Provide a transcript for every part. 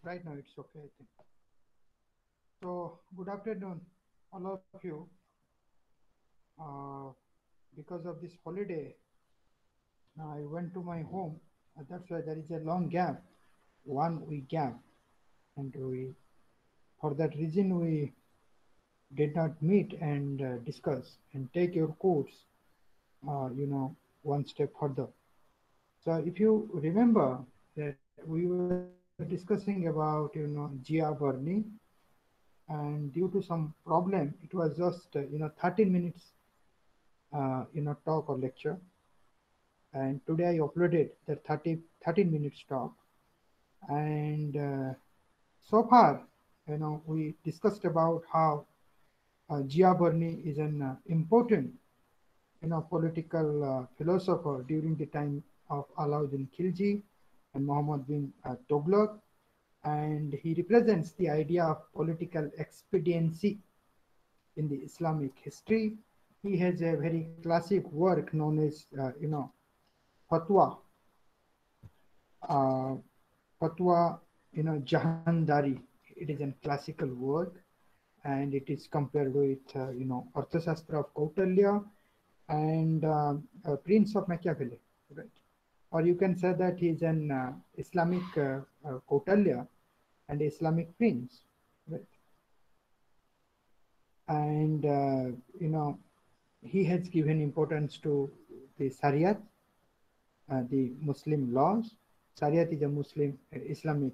Right now it's okay, I think. So, good afternoon, all of you. Uh, because of this holiday, I went to my home. That's why there is a long gap, 1 week gap, and for that reason, we did not meet and discuss and take your course, one step further. So, if you remember that we were discussing about, Gia Burney, and due to some problem, it was just 13 minutes talk or lecture, and today I uploaded the 13 minutes talk. And so far, we discussed about how Gia Burney is an important political philosopher during the time of Alauddin Khilji and Muhammad bin Tughlaq, and he represents the idea of political expediency in the Islamic history. He has a very classic work known as Fatwa, uh, Fatwa, Jahandari. It is a classical work, and it is compared with Arthashastra of Kautilya and Prince of Machiavelli, right? Or you can say that he is an Islamic Kautilya and Islamic prince, right? And he has given importance to the Shariat, the Muslim laws. Shariat is a Muslim Islamic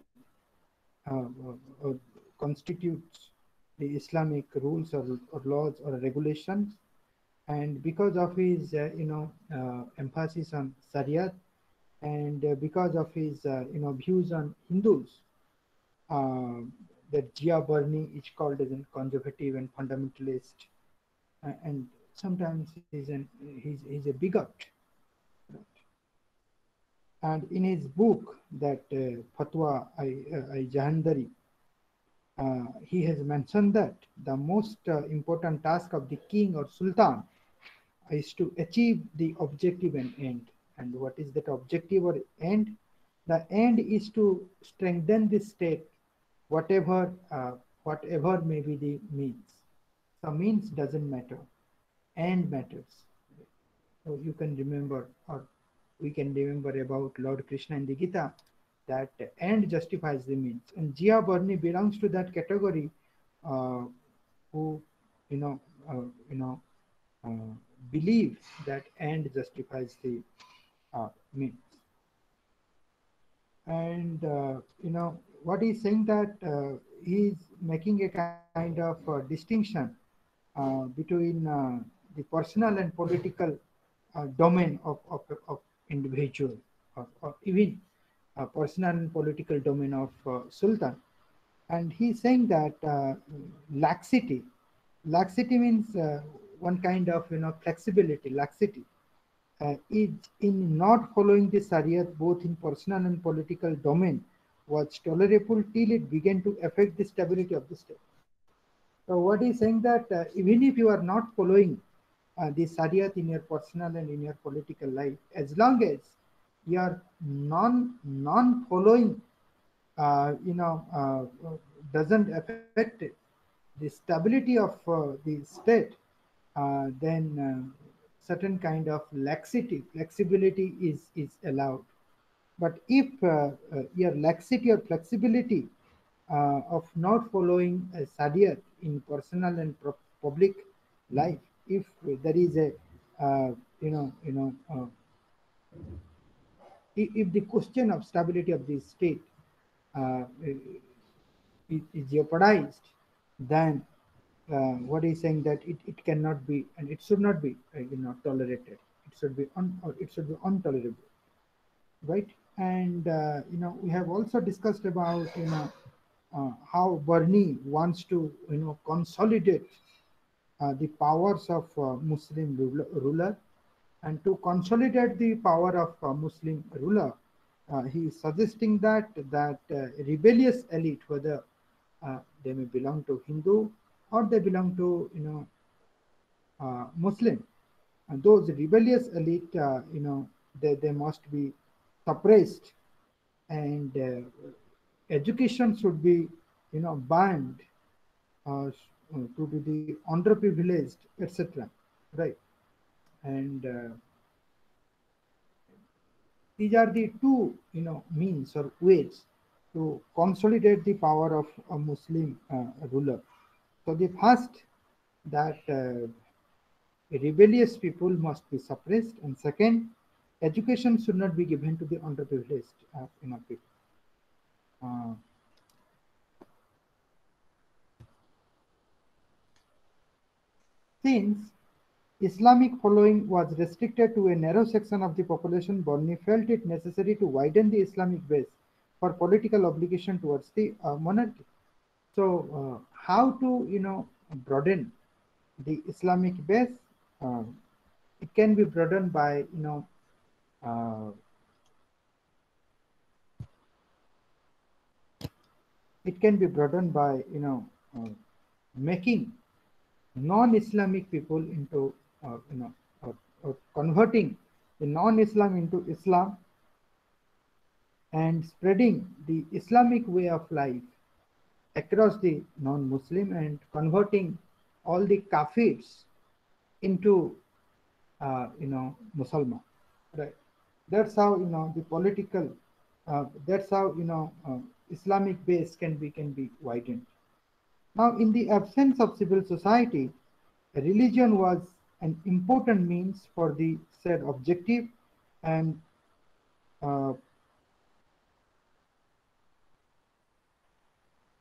constitutes the Islamic rules or laws or regulations. And because of his emphasis on Shariat, and because of his views on Hindus, uh, that Gia Burney is called as a conservative and fundamentalist, and sometimes he's a bigot. And in his book, that Fatwa I Jahandari, he has mentioned that the most important task of the king or sultan is to achieve the objective and end. And what is that objective or end? The end is to strengthen the state, whatever whatever may be the means. The means doesn't matter, end matters. So you can remember, or we can remember about Lord Krishna in the Gita, that end justifies the means. And Gia Burney belongs to that category, uh, who, you know, uh, you know, uh, believe that end justifies the means. And what he's saying, that he's making a kind of distinction between the personal and political domain of individual, or even personal and political domain of sultan. And he's saying that laxity laxity means one kind of flexibility, laxity, is in not following the Shariat both in personal and political domain was tolerable till it began to affect the stability of the state. So what is saying that even if you are not following the Shariat in your personal and in your political life, as long as you are non following, uh, you know, uh, doesn't affect the stability of the state, then certain kind of laxity, flexibility is allowed. But if your laxity or flexibility of not following a Shariat in personal and public life, if there is a you know you know if the question of stability of the state uh, is jeopardized, then what he's saying, that it cannot be and it should not be tolerated. It should be or it should be intolerable, right? And we have also discussed about how Bernie wants to consolidate the powers of Muslim ruler. And to consolidate the power of Muslim ruler, he is suggesting that rebellious elite, whether they may belong to Hindu or they belong to Muslim, and those rebellious elite, they must be suppressed and education should be, banned to be the underprivileged, etc. Right? And these are the two, means or ways to consolidate the power of a Muslim ruler. So the first, that rebellious people must be suppressed, and second, education should not be given to the underprivileged, people. Uh, since Islamic following was restricted to a narrow section of the population, Borni felt it necessary to widen the Islamic base for political obligation towards the monarchy. So, how to, broaden the Islamic base? Uh, it can be broadened by, uh, it can be broadened by, making non-Islamic people into, converting the non-Islam into Islam, and spreading the Islamic way of life across the non-Muslim, and converting all the kafirs into, Musalman. Right? That's how, the political. That's how, Islamic base can be widened. Now, in the absence of civil society, religion was an important means for the said objective, and uh,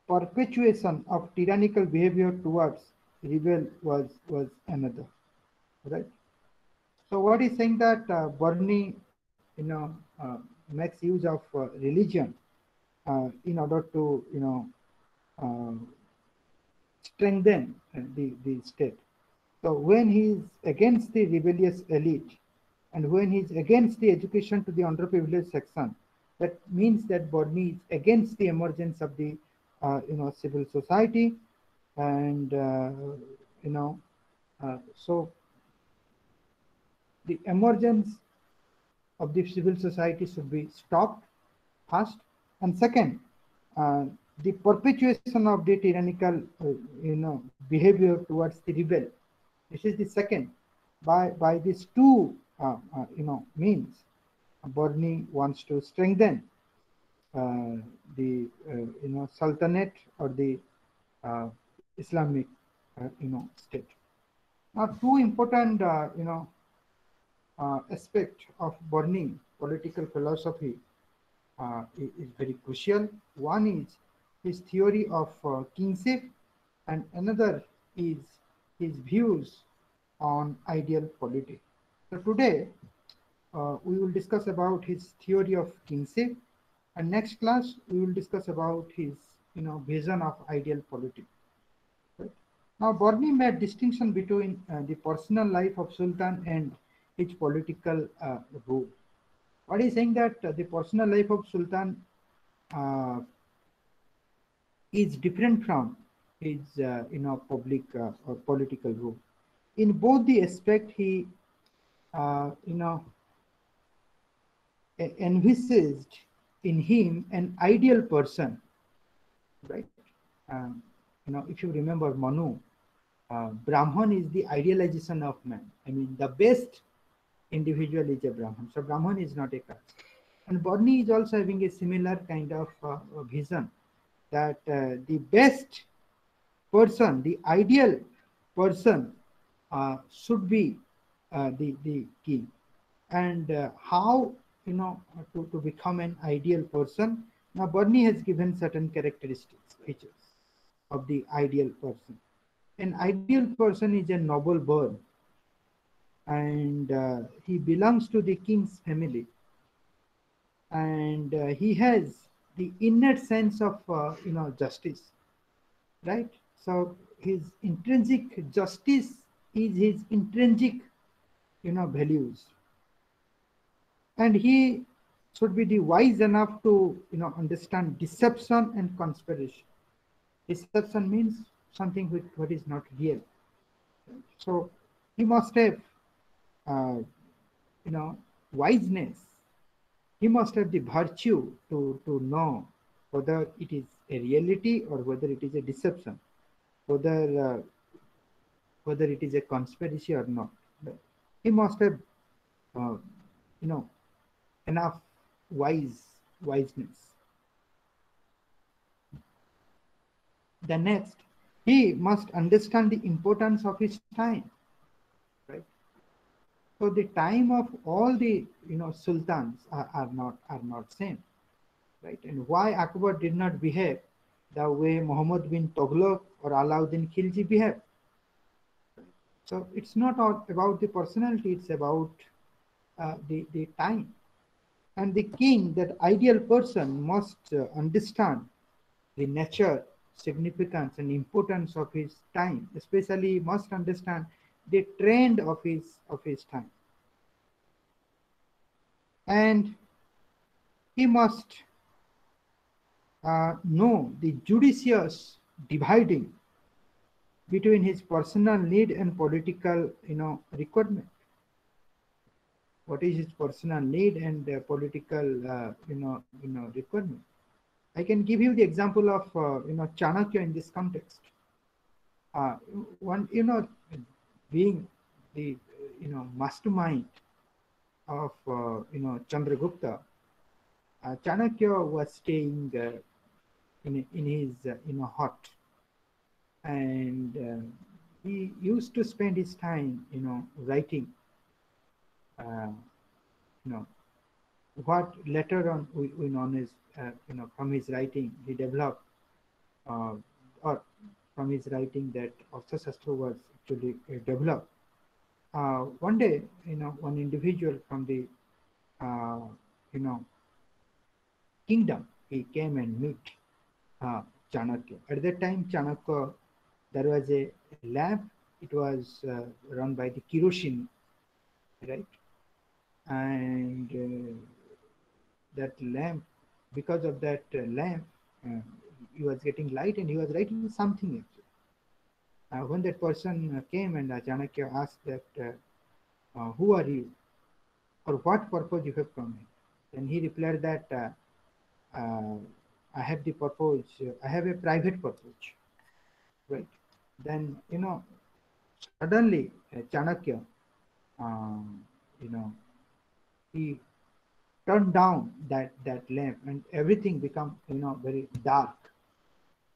perpetuation of tyrannical behavior towards rebel was another. Right? So what is saying that Bernie, makes use of religion in order to, uh, strengthen the state. So when he is against the rebellious elite, and when he is against the education to the underprivileged section, that means that Borni is against the emergence of the, civil society, and you know, so the emergence of the civil society should be stopped first, and second, uh, the perpetuation of the tyrannical, behavior towards the rebel. This is the second. By these two, means, Borni wants to strengthen the, sultanate, or the uh, Islamic, state. Now, two important, aspect of Borni political philosophy is very crucial. One is his theory of kingship, and another is his views on ideal polity. So today we will discuss about his theory of kingship, and next class we will discuss about his, vision of ideal polity. Right? Now, Borni made distinction between the personal life of Sultan and his political rule. What is saying that the personal life of Sultan uh, is different from his, public or political rule. In both the aspect, he, you know, envisaged in him an ideal person, right? Um, if you remember Manu, Brahman is the idealization of man. I mean, the best individual is a Brahman. So Brahman is not a caste. And Borni is also having a similar kind of vision, that the best person, the ideal person, should be the king. And how, to become an ideal person. Now, Bernie has given certain characteristics, features of the ideal person. An ideal person is a noble bird, and he belongs to the king's family, and he has the innate sense of, justice, right? So his intrinsic justice is his intrinsic, values, and he should be the wise enough to, understand deception and conspiration. Deception means something which what is not real. So he must have, uh, wiseness. He must have the virtue to know whether it is a reality or whether it is a deception, whether whether it is a conspiracy or not. He must have, uh, you know, enough wiseness. The next, he must understand the importance of his time, right? So the time of all the sultans are not same, right? And why Akbar did not behave the way Muhammad bin Tughlaq or Alauddin Khilji behaved? So it's not all about the personality; it's about the time. And the king, that ideal person, must understand the nature, significance, and importance of his time. Especially, must understand the trend of his time, and he must know the judicious dividing between his personal need and political, requirement. What is his personal need and political, requirement? I can give you the example of Chanakya in this context. Uh, one, being the mastermind of Chandragupta, Chanakya was staying in his hut, and he used to spend his time writing, uh, you know what later on we known as from his writing he developed, uh, or from his writing that Arthashastra was actually developed. One day, one individual from the uh, you know kingdom, he came and meet uh, Chanakya. At that time, Chanakya, there was a lamp. It was run by the kerosene, right? And that lamp, because of that lamp, uh, he was getting light and he was writing something actually. When that person came and Chanakya asked that, who are you or what purpose you have come here? Then he replied that, I have the purpose, I have a private purpose, right? Then, suddenly Chanakya, um, you know, he turned down that lamp and everything become very dark,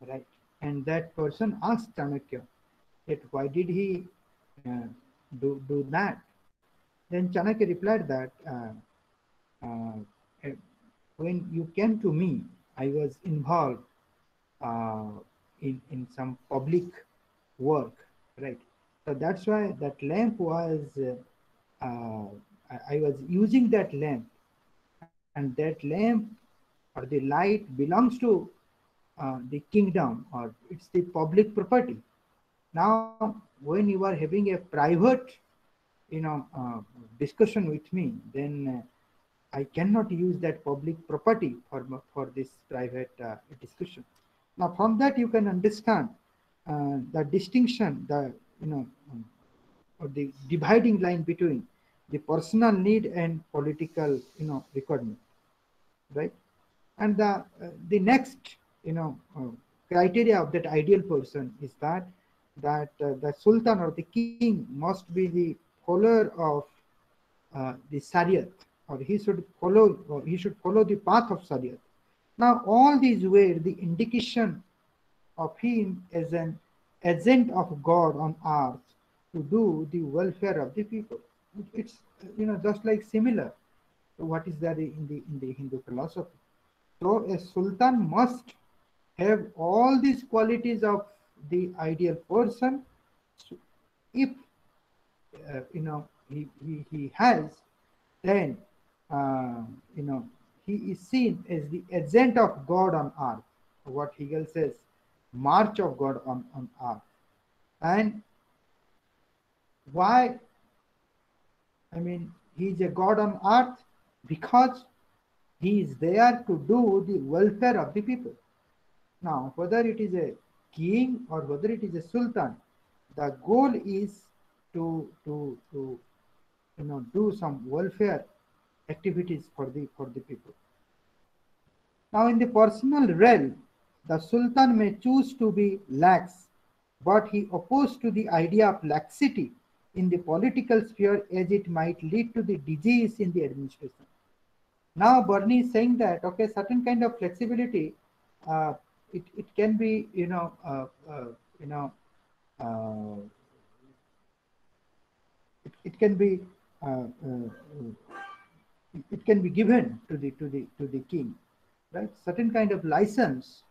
right? And that person asked Chanakya that why did he uh, do that? Then Chanakya replied that uh, when you came to me, I was involved uh, in some public work, right? So that's why that lamp was I was using that lamp, and that lamp or the light belongs to the kingdom, or it's the public property. Now, when you are having a private, you know, uh, discussion with me, then I cannot use that public property for this private discussion. Now, from that you can understand the distinction, the you know, or the dividing line between the personal need and political, requirement, right? And the next, criteria of that ideal person is that the sultan or the king must be the follower of the Shariat, or he should follow the path of Shariat. Now, all these were the indication of him as an agent of God on earth to do the welfare of the people. It's just like similar to what is there in the Hindu philosophy. So a sultan must have all these qualities of the ideal person. So if he has, then uh, you know he is seen as the agent of God on earth. What Hegel says, march of God on earth. And why? I mean, he is a God on earth because he is there to do the welfare of the people. Now, whether it is a king or whether it is a sultan, the goal is to do some welfare activities for the people. Now, in the personal realm, the Sultan may choose to be lax, but he opposed to the idea of laxity in the political sphere as it might lead to the disease in the administration. Now, Bernie is saying that okay, certain kind of flexibility, uh, it can be you know uh, it can be uh, uh, it can be given to the king, right? Certain kind of license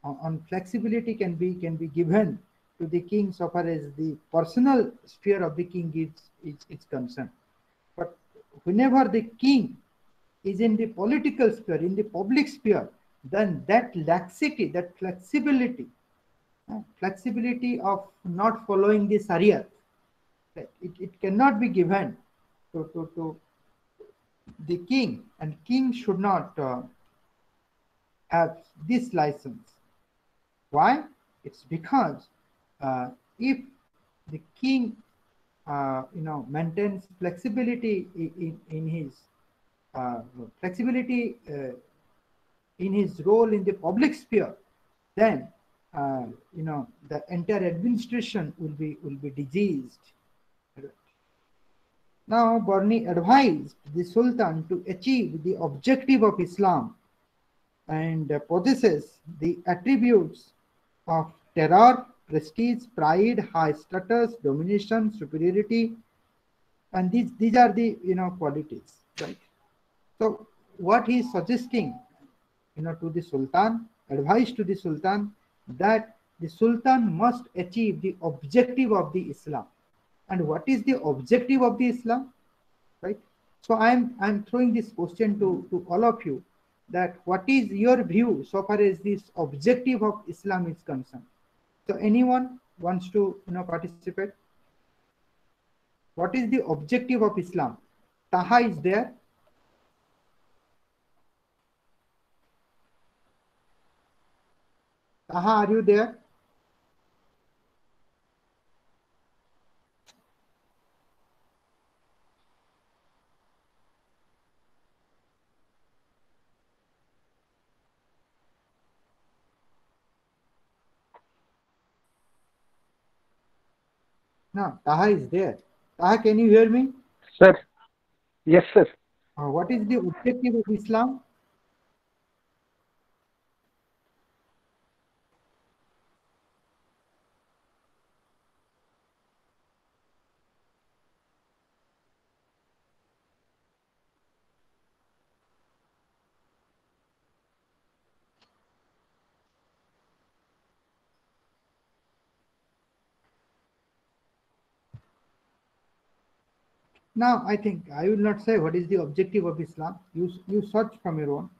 on flexibility can be given to the king so far as the personal sphere of the king is concerned. But whenever the king is in the political sphere, in the public sphere, then that laxity, that flexibility of not following the Sharia, it cannot be given to the king, and king should not have this license. Why? It's because if the king, maintains flexibility in his flexibility in his role in the public sphere, then the entire administration will be diseased. Now, Borni advised the Sultan to achieve the objective of Islam and possesses the attributes of terror, prestige, pride, high status, domination, superiority, and these are the qualities, right? So, what he is suggesting, to the Sultan, advice to the Sultan, that the Sultan must achieve the objective of the Islam. And what is the objective of the Islam, right? So I'm throwing this question to all of you, that what is your view so far as this objective of Islam is concerned? So anyone wants to participate? What is the objective of Islam? Taha is there. Taha, are you there? No, Taha is there. Taha, can you hear me? Sir, yes, sir. What is the objective of Islam? Now, I think I will not say what is the objective of Islam. You search from your own.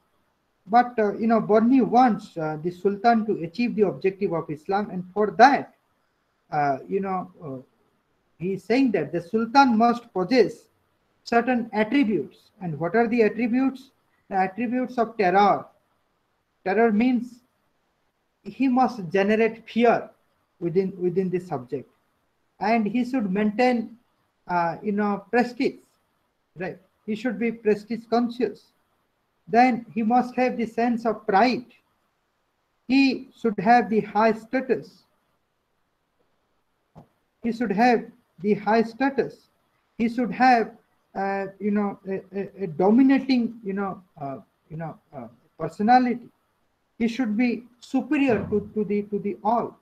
But Borni wants the Sultan to achieve the objective of Islam, and for that, he is saying that the Sultan must possess certain attributes. And what are the attributes? The attributes of terror. Terror means he must generate fear within the subject, and he should maintain prestige, right? He should be prestige conscious. Then he must have the sense of pride. He should have the high status. He should have the high status. He should have a dominating personality. He should be superior to the all.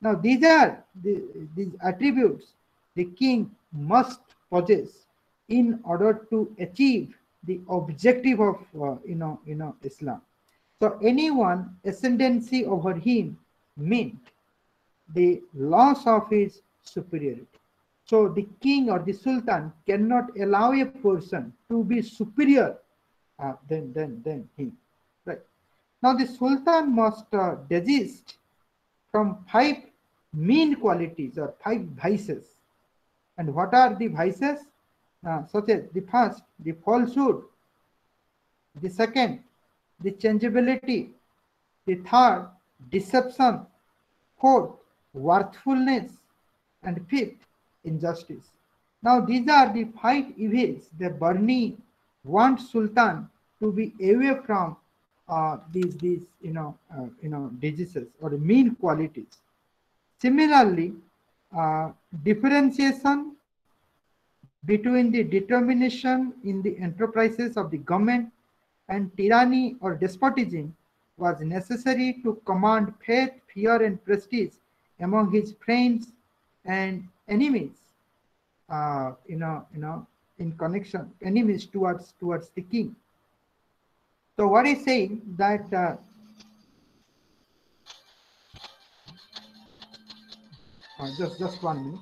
Now these are these attributes the king must possess in order to achieve the objective of Islam. So anyone ascendancy over him meant the loss of his superiority. So the king or the sultan cannot allow a person to be superior than him. Right. Now the sultan must desist from 5 mean qualities or 5 vices. And what are the vices? Such as the first, the falsehood; the second, the changeability; the third, deception; fourth, worthfulness; and fifth, injustice. Now these are the 5 evils that Barni wants Sultan to be away from these diseases or mean qualities. Similarly, differentiation between the determination in the enterprises of the government and tyranny or despotism was necessary to command faith, fear, and prestige among his friends and enemies. In connection, enemies towards the king. So what is saying that just 1 minute.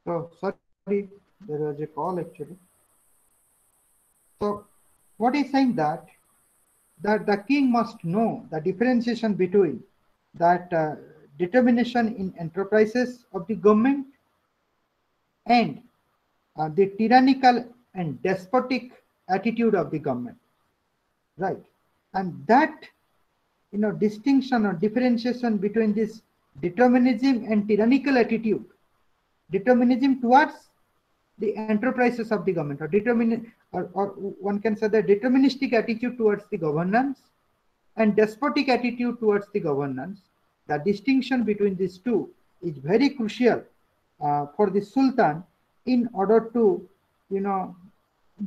So sorry, there was a call actually. So what is saying that the king must know the differentiation between that determination in enterprises of the government and the tyrannical and despotic attitude of the government, right? And that distinction or differentiation between this determinism and tyrannical attitude, determinism towards the enterprises of the government, or one can say the deterministic attitude towards the governance and despotic attitude towards the governance. The distinction between these two is very crucial for the sultan in order to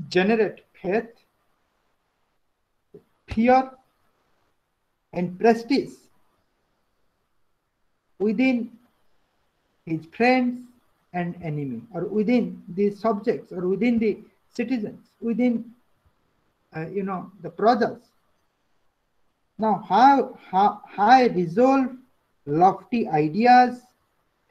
generate faith, fear, and prestige within his friends and enemy, or within the subjects, or within the citizens, within the prajas. Now, high resolve, lofty ideas,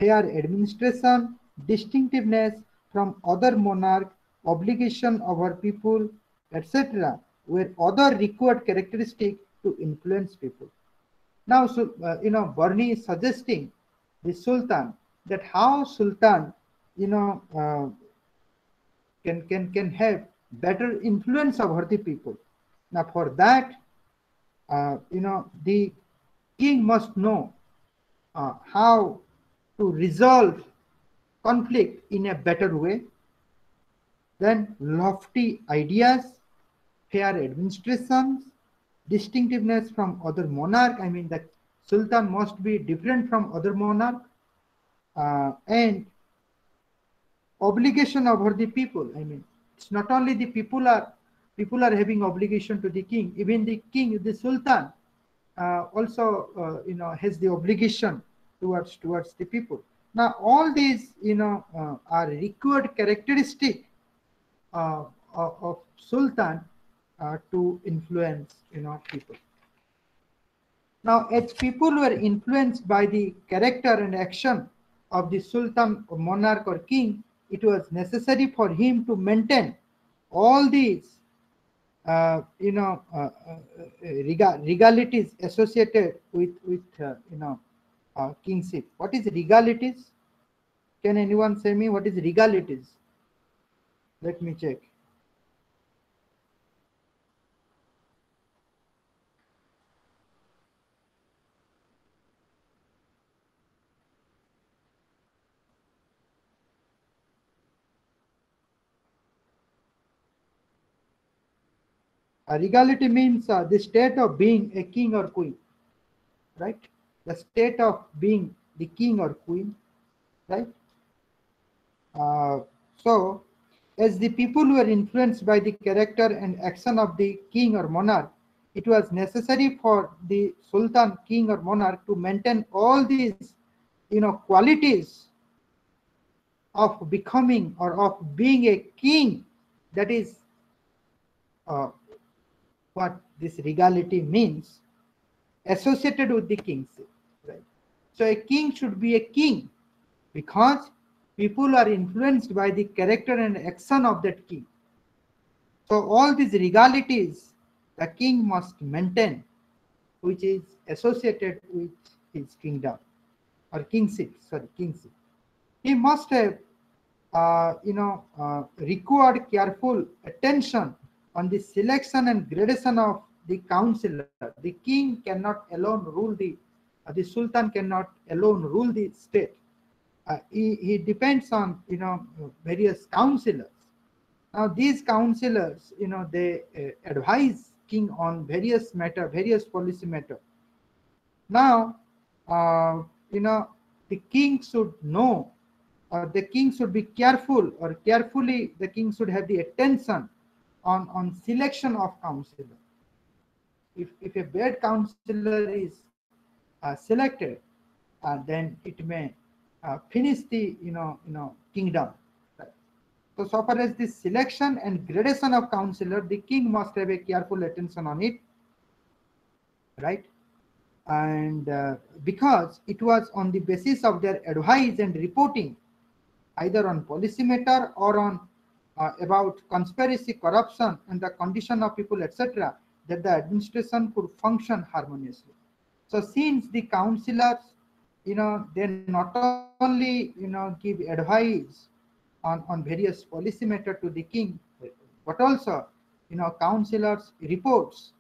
fair administration, distinctiveness from other monarch, obligation over people, etc., were other required characteristics to influence people. Now, so, Barney is suggesting the Sultan that how Sultan, can have better influence over the people. Now, for that, the king must know how to resolve conflict in a better way. Then lofty ideas, fair administrations, distinctiveness from other monarch. I mean, the sultan must be different from other monarch, and obligation over the people. I mean, it's not only the people are having obligation to the king. Even the king, the sultan, also has the obligation towards the people. Now, all these are required characteristic of sultan to influence people. Now, as people were influenced by the character and action of the sultan or monarch or king, it was necessary for him to maintain all these regalities associated with kingship. What is regalities? Can anyone say me what is regalities? Let me check. Regality means the state of being a king or queen, right? The state of being the king or queen, right? So, as the people were influenced by the character and action of the king or monarch, it was necessary for the sultan, king or monarch to maintain all these, qualities of becoming or of being a king. That is what this regality means, associated with the kingship, right? So a king should be a king because people are influenced by the character and action of that king. So all these regalities the king must maintain, which is associated with his kingdom or kingship. Sorry, kingship. He must have, required careful attention on the selection and gradation of the counselor. The king cannot alone rule the sultan cannot alone rule the state. He depends on various counselors. Now these counselors, they advise king on various policy matter. Now, you know, the king should know, or the king should be careful, or carefully the king should have the attention on selection of counselor. If a bad counselor is selected, then it may finish the kingdom. Right? So far as the selection and gradation of counselor, the king must have a careful attention on it, right? And because it was on the basis of their advice and reporting, either on policy matter or on about conspiracy, corruption, and the condition of people, etc., that the administration could function harmoniously. So since the councillors, they not only give advice on various policy matter to the king, but also councillors reports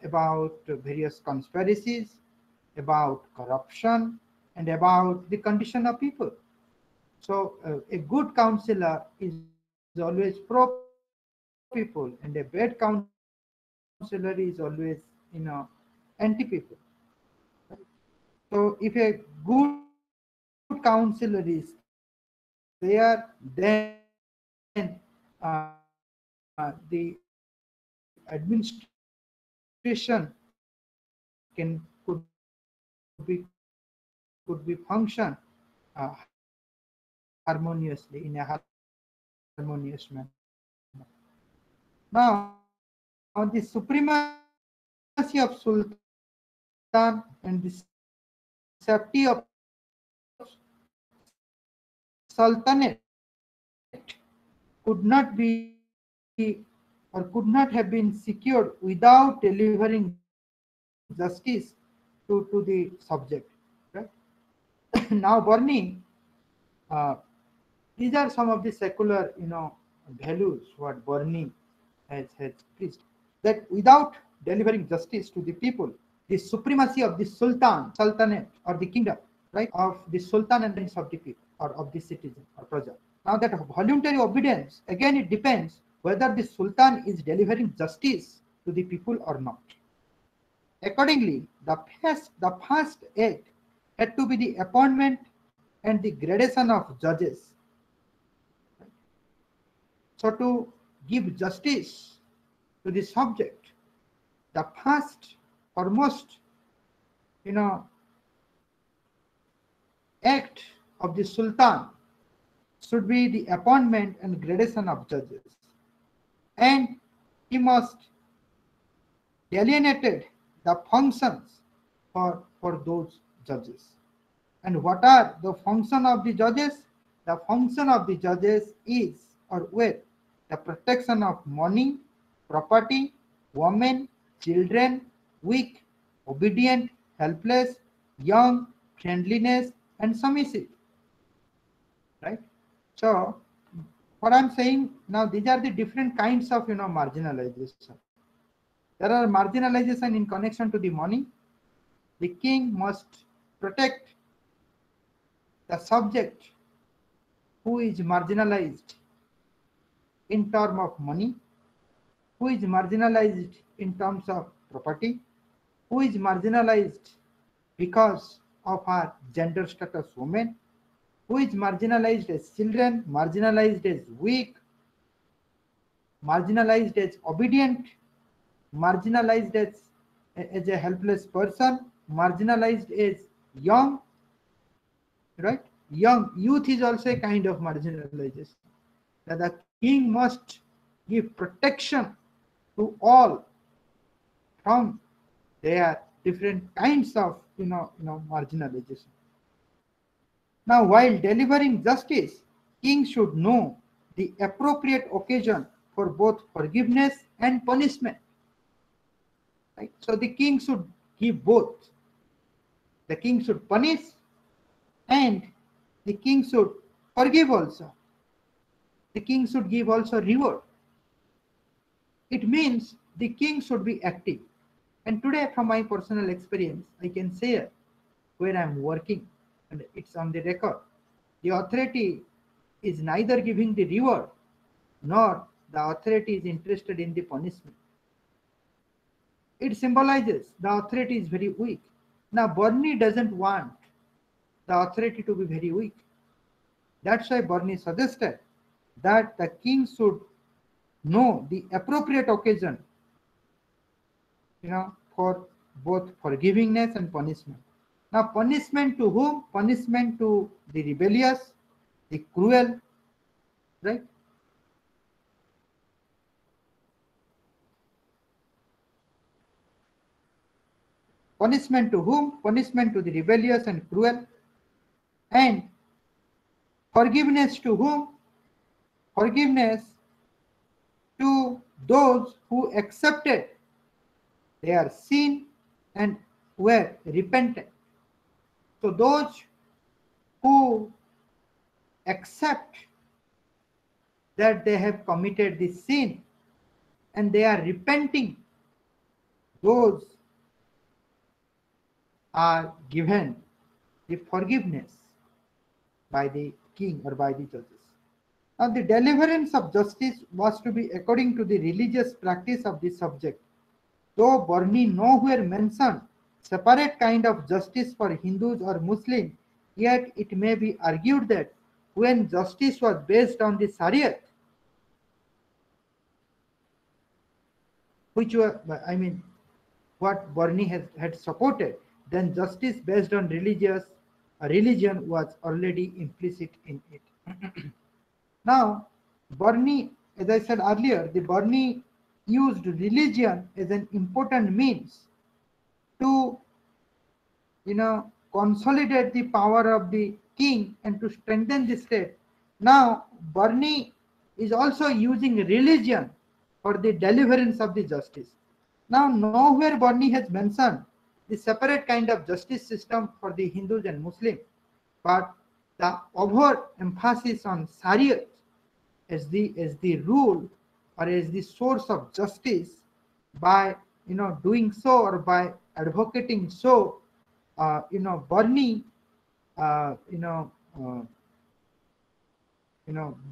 about various conspiracies, about corruption, and about the condition of people. So a good counselor is always pro people, and a bad counselor is always, anti people. So if a good counselor is there, then the administration could be function harmoniously, in a harmonious manner. Now the supremacy of sultan and the safety of sultanate could not be, or could not have been secured without delivering justice to the subject. Right? Now burning, uh, these are some of the secular values what burning has preached, that without delivering justice to the people, the supremacy of the sultanate or the kingdom, right, of the sultan and of the people or of the citizen or praja. Now that voluntary obedience, again it depends whether the sultan is delivering justice to the people or not. Accordingly, the first act had to be the appointment and the gradation of judges. So to give justice to the subject, the first foremost act of the sultan should be the appointment and gradation of judges, and he must delineated the functions for those judges. And what are the function of the judges? The function of the judges is, or were, the protection of money, property, women, children, weak, obedient, helpless, young, friendliness, and submissive. Right? So what I'm saying now, these are the different kinds of marginalization. There are marginalization in connection to the money. The king must protect the subject who is marginalized in terms of money, who is marginalized in terms of property, who is marginalized because of her gender status woman, who is marginalized as children, marginalized as weak, marginalized as obedient, marginalized as a helpless person, marginalized as young, right? Youth is also a kind of marginalization. That the king must give protection to all from their different kinds of marginalization. Now, while delivering justice, king should know the appropriate occasion for both forgiveness and punishment. Right? So the king should give both. The king should punish and the king should forgive also. The king should give also reward. It means the king should be active. And today, from my personal experience, I can say where I'm working, and it's on the record. The authority is neither giving the reward nor the authority is interested in the punishment. It symbolizes the authority is very weak. Now, Bernie doesn't want the authority to be very weak. That's why Bernie suggested that the king should know the appropriate occasion, for both forgivingness and punishment. Now, punishment to whom? Punishment to the rebellious, the cruel, right? Punishment to whom? Punishment to the rebellious and cruel. And forgiveness to whom? Forgiveness to those who accepted their sin and were repentant. So those who accept that they have committed this sin and they are repenting, those are given the forgiveness by the king or by the judges. Now, the deliverance of justice was to be according to the religious practice of the subject. Though Bernie nowhere mentioned separate kind of justice for Hindus or Muslims, yet it may be argued that when justice was based on the Shariat, which were, what Bernie had supported, then justice based on religion was already implicit in it. Now, Bernie, as I said earlier, the Bernie used religion as an important means to, consolidate the power of the king and to strengthen the state. Now, Bernie is also using religion for the deliverance of the justice. Now, nowhere Bernie has mentioned the separate kind of justice system for the Hindus and Muslims, but the overemphasis on Shariat as the rule or as the source of justice, by doing so or by advocating so, Bernie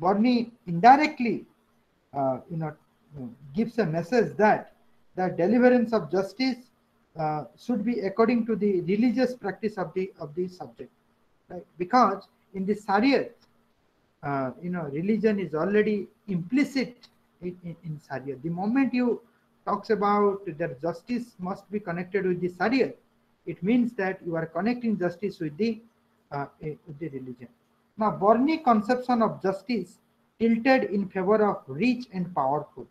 Bernie indirectly gives a message that the deliverance of justice should be according to the religious practice of the subject, right? Because in the Shariat, religion is already implicit in Shariat. The moment you talks about that justice must be connected with the Shariat, it means that you are connecting justice with the religion. Now, Bernie conception of justice tilted in favor of rich and powerful.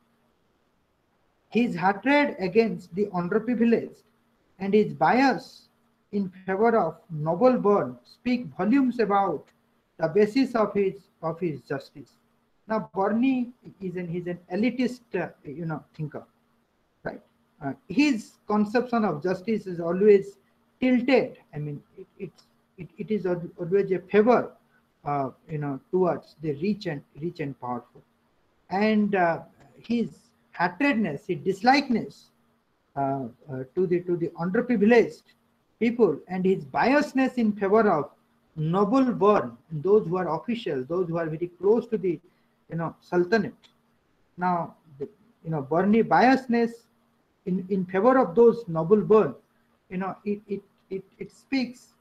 His hatred against the underprivileged and his bias in favor of noble born speak volumes about the basis of his justice. Now, Bernie is an elitist, thinker, right? His conception of justice is always tilted. It is always a favor, towards the rich and powerful, and his hatredness, his dislikeness to the underprivileged people, and his biasness in favor of noble born, those who are officials, those who are very close to the sultanate. Now, Bernie biasness in favor of those noble born, it speaks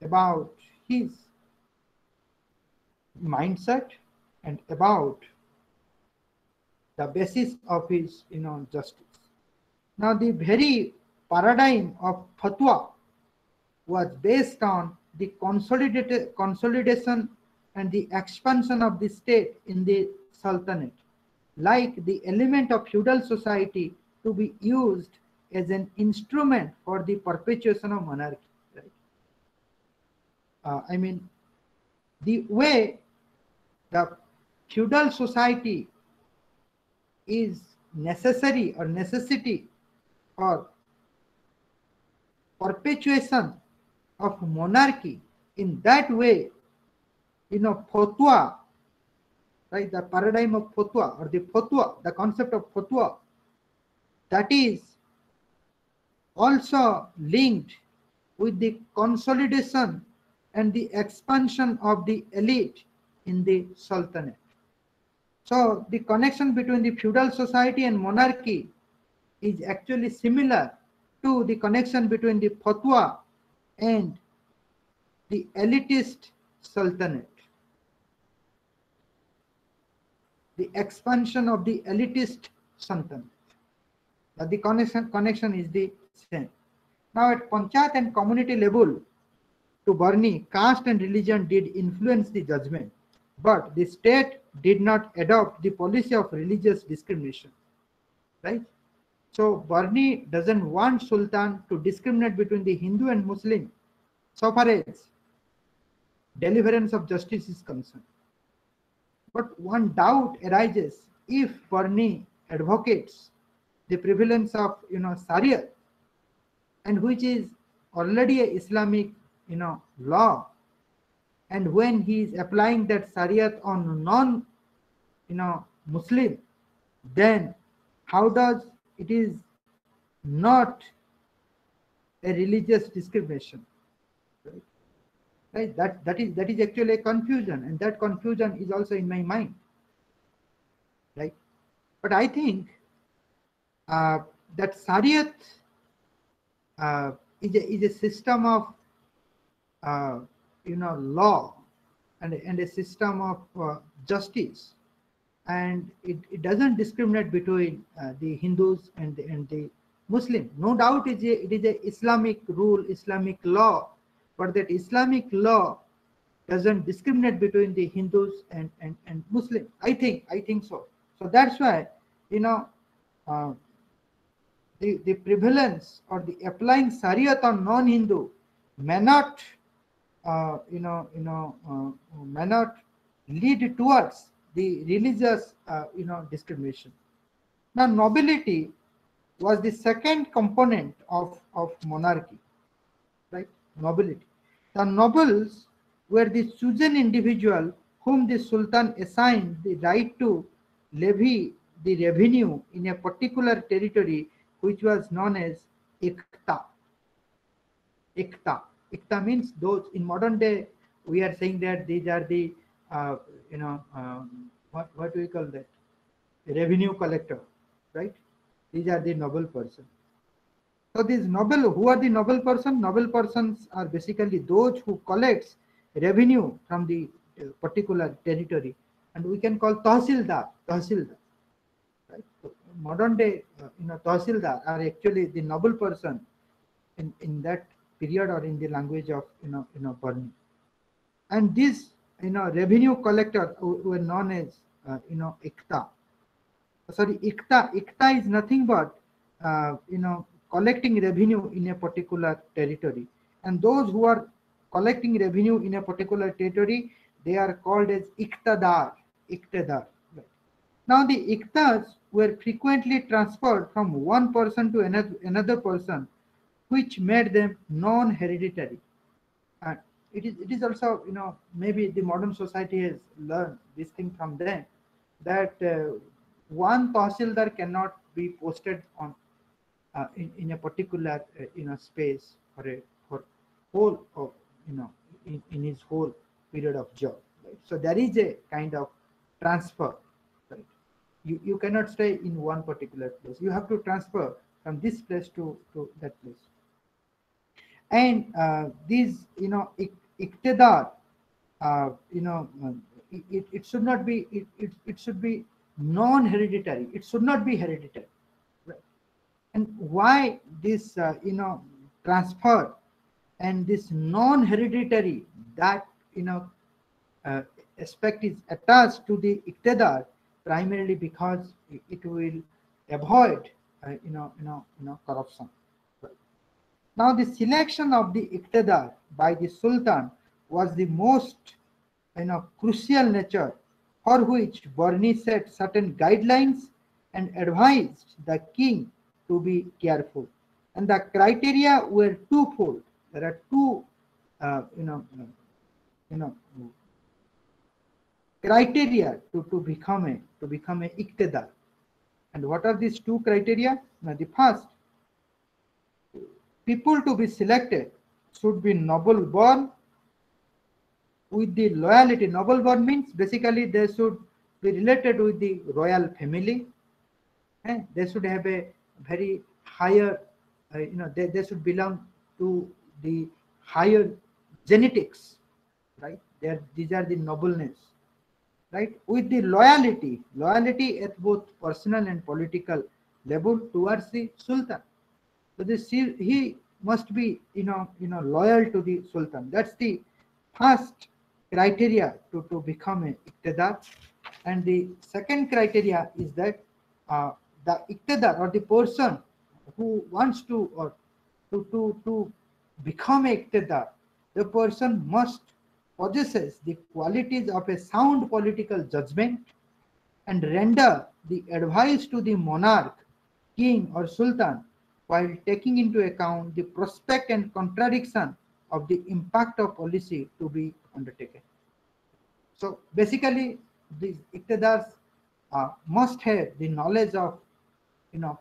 about his mindset and about the basis of his justice. Now, the very paradigm of fatwa was based on the consolidation and the expansion of the state in the sultanate, like the element of feudal society to be used as an instrument for the perpetuation of monarchy. I mean, the way the feudal society is necessary or necessity or perpetuation of monarchy, in that way, fatwa, right, the paradigm of fatwa or the fatwa, the concept of fatwa, that is also linked with the consolidation and the expansion of the elite in the sultanate. So the connection between the feudal society and monarchy is actually similar to the connection between the fatwa and the elitist sultanate. The expansion of the elitist sultanate. The connection is the same. Now at Panchayat and community level, to Barni, caste and religion did influence the judgment, but the state did not adopt the policy of religious discrimination. Right? So Barni doesn't want Sultan to discriminate between the Hindu and Muslim so far as deliverance of justice is concerned. But one doubt arises if Barni advocates the prevalence of Shariat, and which is already a Islamic law, and when he is applying that Shariat on non Muslim, then how does it is not a religious discrimination? Right? That is actually a confusion, and that confusion is also in my mind. Right? But I think that Shariat is a system of law and a system of justice, and it doesn't discriminate between the Hindus and the Muslim. No doubt it is a Islamic rule, Islamic law, but that Islamic law doesn't discriminate between the Hindus and Muslim. I think so. So that's why the prevalence or the applying Shariat on non-Hindu may not may not lead towards the religious discrimination. Now nobility was the second component of monarchy, right? Nobility. The nobles were the chosen individual whom the Sultan assigned the right to levy the revenue in a particular territory, which was known as Ikta. Ikta. Ikta means those. In modern day, we are saying that these are the what do we call that? Revenue collector, right? These are the noble person. So these noble, who are the noble person? Noble persons are basically those who collects revenue from the particular territory, and we can call Tahsildar. Right? So modern day, Tahsildar are actually the noble person in that period, or in the language of Barni. And these revenue collector were known as Ikta. Sorry, Ikta. Ikta is nothing but collecting revenue in a particular territory, and those who are collecting revenue in a particular territory, they are called as Iktadar. Iktadar. Right. Now the Iktas were frequently transferred from one person to another person, which made them non-hereditary. And it is also maybe the modern society has learned this thing from them, that one Tahsildar cannot be posted on in a particular space for whole of in his whole period of job. Right? So there is a kind of transfer. Right? You cannot stay in one particular place. You have to transfer from this place to that place. And these Iqtidar, it should not be, it should be non-hereditary. It should not be hereditary. Right? And why this transfer and this non-hereditary, that aspect is attached to the Iqtidar, primarily because it will avoid corruption. Right? Now the selection of the Iqtidar by the Sultan was the most crucial nature, for which Bernie set certain guidelines and advised the king to be careful. And the criteria were twofold. There are two, you know, criteria to become a iqtidar. And what are these two criteria? Now, the first, people to be selected should be noble born with the loyalty. Noble born means basically they should be related with the royal family. They should have a very higher, they should belong to the higher genetics, right? These are the nobleness, right? With the loyalty at both personal and political level towards the sultan. So this he must be loyal to the sultan. That's the first criteria to become a iqtidar. And the second criteria is that the iqtidar, or the person who wants to, or to become a iqtidar, the person must possesses the qualities of a sound political judgment and render the advice to the monarch, king, or sultan while taking into account the prospect and contradiction of the impact of policy to be undertaken. So basically, these iqtidars must have the knowledge of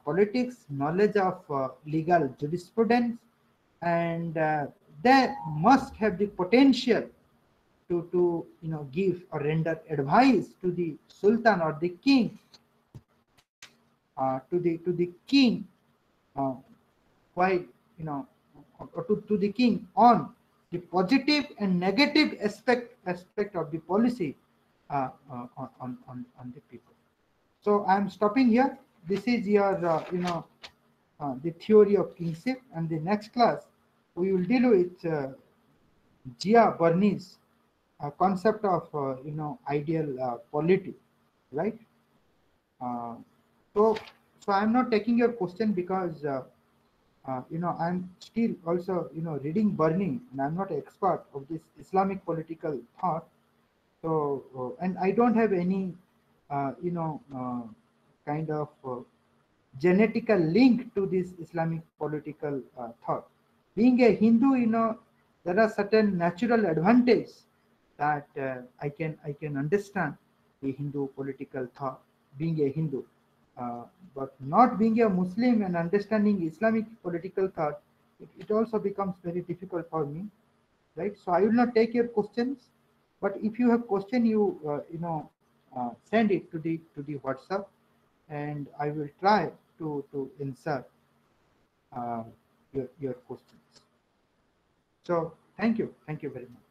politics, knowledge of legal jurisprudence, and they must have the potential to give or render advice to the sultan or the king, to the king, uh, while or to the king on the positive and negative aspect of the policy on the people. So I'm stopping here. This is your the theory of kingship, and the next class we will deal with Gia Bernie's concept of ideal polity, right? Uh, so so I'm not taking your question because I'm still also reading Bernie, and I'm not an expert of this Islamic political thought. So and I don't have any kind of genetical link to this Islamic political thought. Being a Hindu, there are certain natural advantages that I can understand the Hindu political thought. Being a Hindu, but not being a Muslim and understanding Islamic political thought, it also becomes very difficult for me, right? So I will not take your questions, but if you have question, send it to the WhatsApp, and I will try to answer uh, your questions. So thank you very much.